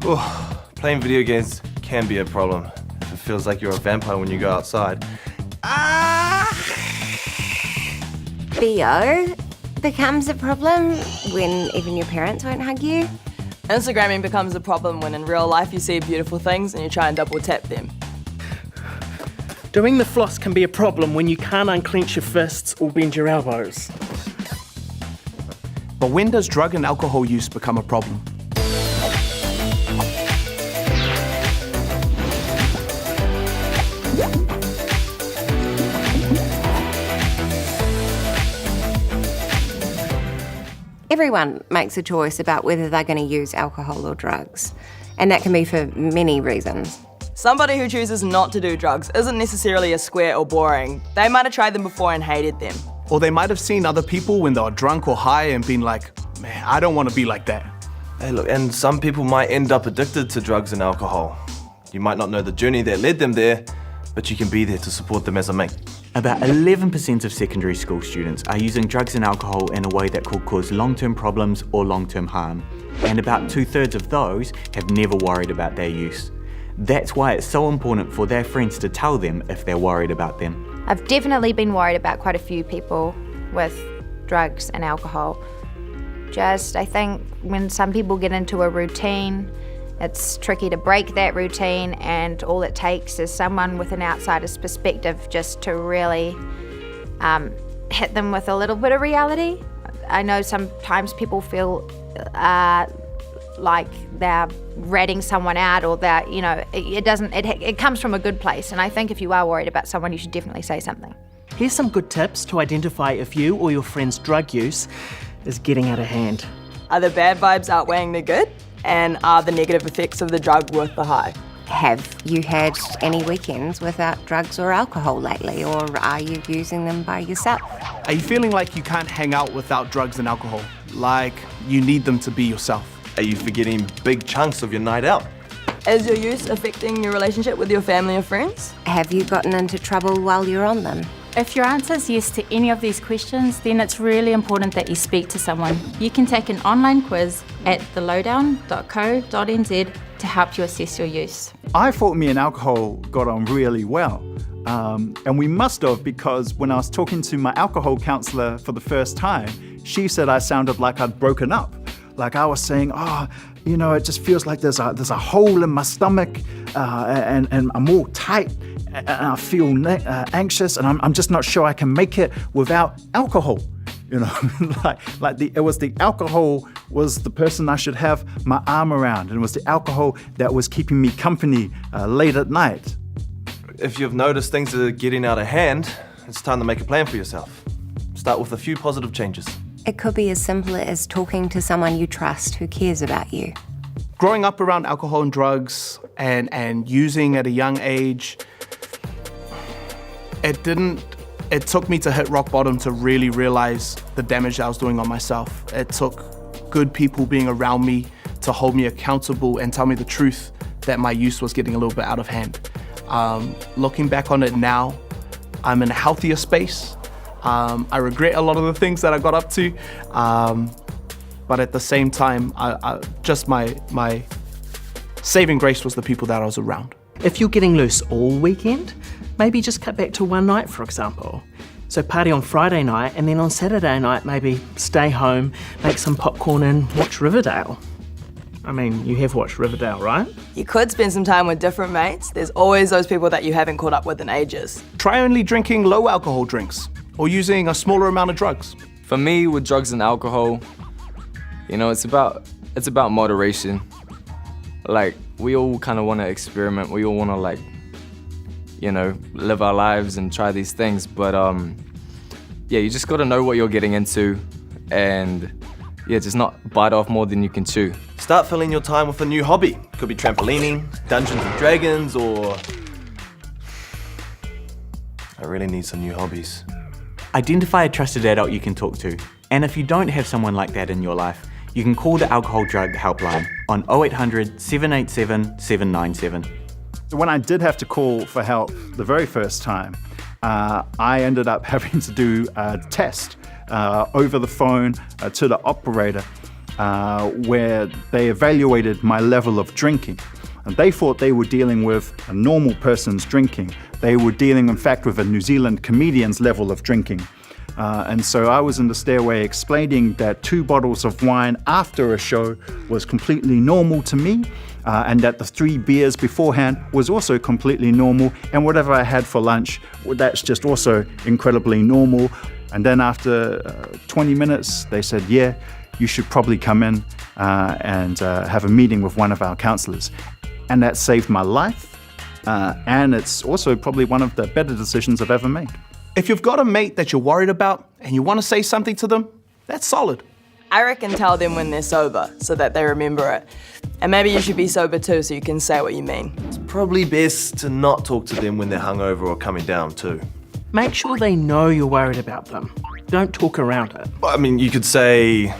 Oh, playing video games can be a problem. It feels like you're a vampire when you go outside. BO becomes a problem when even your parents won't hug you. Instagramming becomes a problem when in real life you see beautiful things and you try and double tap them. Doing the floss can be a problem when you can't unclench your fists or bend your elbows. But when does drug and alcohol use become a problem? Everyone makes a choice about whether they're going to use alcohol or drugs, and that can be for many reasons. Somebody who chooses not to do drugs isn't necessarily a square or boring. They might have tried them before and hated them. Or they might have seen other people when they were drunk or high and been like, man, I don't want to be like that. Hey, look, and some people might end up addicted to drugs and alcohol. You might not know the journey that led them there, but you can be there to support them as a mate. About 11% of secondary school students are using drugs and alcohol in a way that could cause long-term problems or long-term harm. And about 2/3 of those have never worried about their use. That's why it's so important for their friends to tell them if they're worried about them. I've definitely been worried about quite a few people with drugs and alcohol. I think when some people get into a routine, it's tricky to break that routine, and all it takes is someone with an outsider's perspective just to really hit them with a little bit of reality. I know sometimes people feel like they're ratting someone out, or that, you know, it comes from a good place. And I think if you are worried about someone, you should definitely say something. Here's some good tips to identify if you or your friend's drug use is getting out of hand. Are the bad vibes outweighing the good? And are the negative effects of the drug worth the high? Have you had any weekends without drugs or alcohol lately, or are you using them by yourself? Are you feeling like you can't hang out without drugs and alcohol? Like you need them to be yourself? Are you forgetting big chunks of your night out? Is your use affecting your relationship with your family or friends? Have you gotten into trouble while you're on them? If your answer is yes to any of these questions, then it's really important that you speak to someone. You can take an online quiz at thelowdown.co.nz to help you assess your use. I thought me and alcohol got on really well. And we must have, because when I was talking to my alcohol counsellor for the first time, she said I sounded like I'd broken up. Like I was saying, you know, it just feels like there's a hole in my stomach, and I'm all tight, and I feel anxious, and I'm just not sure I can make it without alcohol. You know, it was the alcohol was the person I should have my arm around, and it was the alcohol that was keeping me company late at night. If you've noticed things are getting out of hand, it's time to make a plan for yourself. Start with a few positive changes. It could be as simple as talking to someone you trust who cares about you. Growing up around alcohol and drugs and using at a young age, it took me to hit rock bottom to really realize the damage I was doing on myself. It took good people being around me to hold me accountable and tell me the truth that my use was getting a little bit out of hand. Looking back on it now, I'm in a healthier space. I regret a lot of the things that I got up to, but at the same time, my saving grace was the people that I was around. If you're getting loose all weekend, maybe just cut back to one night, for example. So party on Friday night, and then on Saturday night, maybe stay home, make some popcorn and watch Riverdale. I mean, you have watched Riverdale, right? You could spend some time with different mates. There's always those people that you haven't caught up with in ages. Try only drinking low alcohol drinks or using a smaller amount of drugs. For me, with drugs and alcohol, you know, it's about moderation. Like, we all kind of want to experiment. We all want to, like, you know, live our lives and try these things. But yeah, you just got to know what you're getting into, and yeah, just not bite off more than you can chew. Start filling your time with a new hobby. Could be trampolining, Dungeons and Dragons, or... I really need some new hobbies. Identify a trusted adult you can talk to. And if you don't have someone like that in your life, you can call the Alcohol Drug Helpline on 0800 787 797. When I did have to call for help the very first time, I ended up having to do a test over the phone to the operator where they evaluated my level of drinking. And they thought they were dealing with a normal person's drinking. They were dealing, in fact, with a New Zealand comedian's level of drinking. And so I was in the stairway explaining that 2 bottles of wine after a show was completely normal to me, and that the 3 beers beforehand was also completely normal, and whatever I had for lunch, that's just also incredibly normal. And then after 20 minutes, they said, yeah, you should probably come in and have a meeting with one of our counselors. And that saved my life, and it's also probably one of the better decisions I've ever made. If you've got a mate that you're worried about and you want to say something to them, that's solid. I reckon tell them when they're sober so that they remember it. And maybe you should be sober too so you can say what you mean. It's probably best to not talk to them when they're hungover or coming down too. Make sure they know you're worried about them. Don't talk around it. I mean, you could say,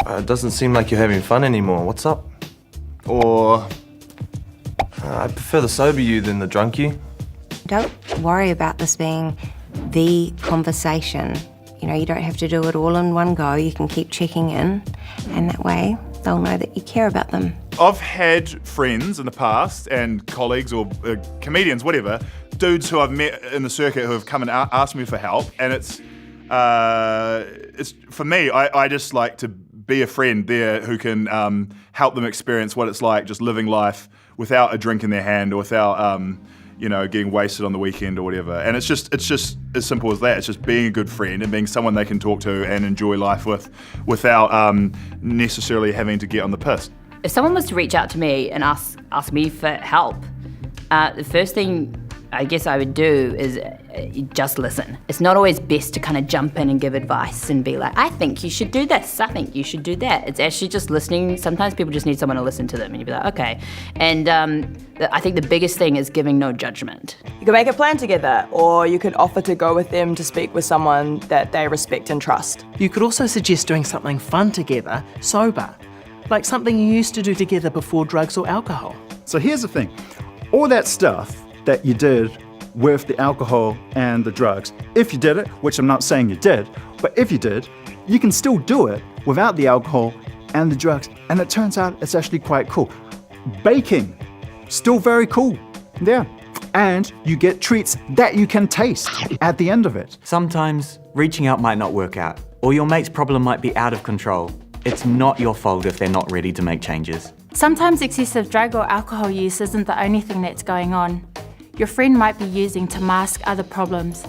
it doesn't seem like you're having fun anymore, what's up? Or, I prefer the sober you than the drunk you. Don't worry about this being the conversation. You know, you don't have to do it all in one go. You can keep checking in, and that way they'll know that you care about them. I've had friends in the past and colleagues or comedians, whatever, dudes who I've met in the circuit who have come and asked me for help, and it's for me, I just like to be a friend there who can help them experience what it's like just living life without a drink in their hand or without getting wasted on the weekend or whatever. And it's just as simple as that. It's just being a good friend and being someone they can talk to and enjoy life with without necessarily having to get on the piss. If someone was to reach out to me and ask me for help, the first thing I guess I would do is just listen. It's not always best to kind of jump in and give advice and be like, I think you should do this, I think you should do that. It's actually just listening. Sometimes people just need someone to listen to them and you'd be like, okay. And I think the biggest thing is giving no judgment. You could make a plan together, or you could offer to go with them to speak with someone that they respect and trust. You could also suggest doing something fun together, sober, like something you used to do together before drugs or alcohol. So here's the thing. All that stuff that you did with the alcohol and the drugs, if you did it, which I'm not saying you did, but if you did, you can still do it without the alcohol and the drugs, and it turns out it's actually quite cool. Baking, still very cool, yeah. And you get treats that you can taste at the end of it. Sometimes reaching out might not work out, or your mate's problem might be out of control. It's not your fault if they're not ready to make changes. Sometimes excessive drug or alcohol use isn't the only thing that's going on. Your friend might be using to mask other problems.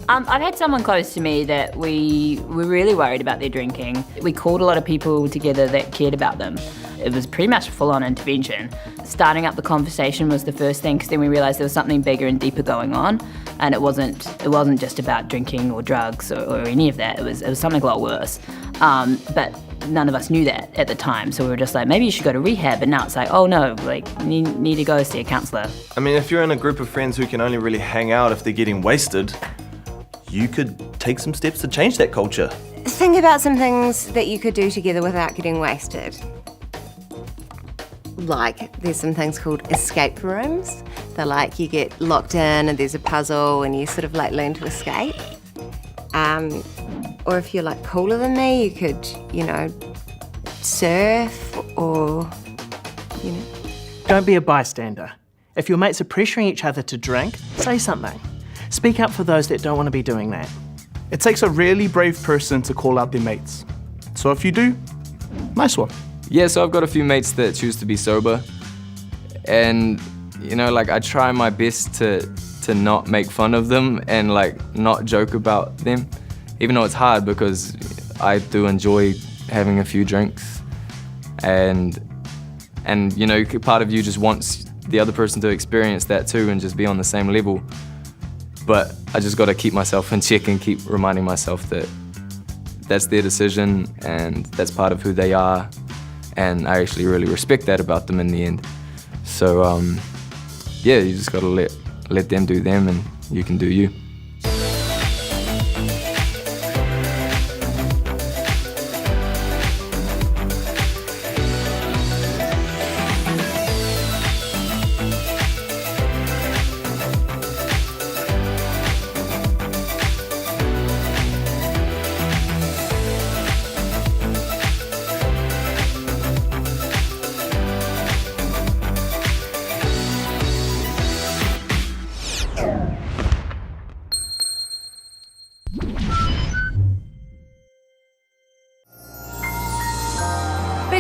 I've had someone close to me that we were really worried about their drinking. We called a lot of people together that cared about them. It was pretty much a full-on intervention. Starting up the conversation was the first thing, because then we realised there was something bigger and deeper going on, and it wasn't just about drinking or drugs or any of that. It was something a lot worse. But none of us knew that at the time, so we were just like, maybe you should go to rehab. And now it's like, oh no, you need to go see a counsellor. I mean, if you're in a group of friends who can only really hang out if they're getting wasted, you could take some steps to change that culture. Think about some things that you could do together without getting wasted. Like, there's some things called escape rooms. They're like, you get locked in and there's a puzzle and you sort of like learn to escape. Or if you're like cooler than me, you could, surf or, Don't be a bystander. If your mates are pressuring each other to drink, say something. Speak up for those that don't want to be doing that. It takes a really brave person to call out their mates. So if you do, nice one. Yeah, so I've got a few mates that choose to be sober. And, I try my best to not make fun of them and, not joke about them. Even though it's hard, because I do enjoy having a few drinks. And part of you just wants the other person to experience that too and just be on the same level. But I just got to keep myself in check and keep reminding myself that that's their decision and that's part of who they are. And I actually really respect that about them in the end. So, you just got to let them do them and you can do you. Big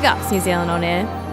ups, New Zealand On Air.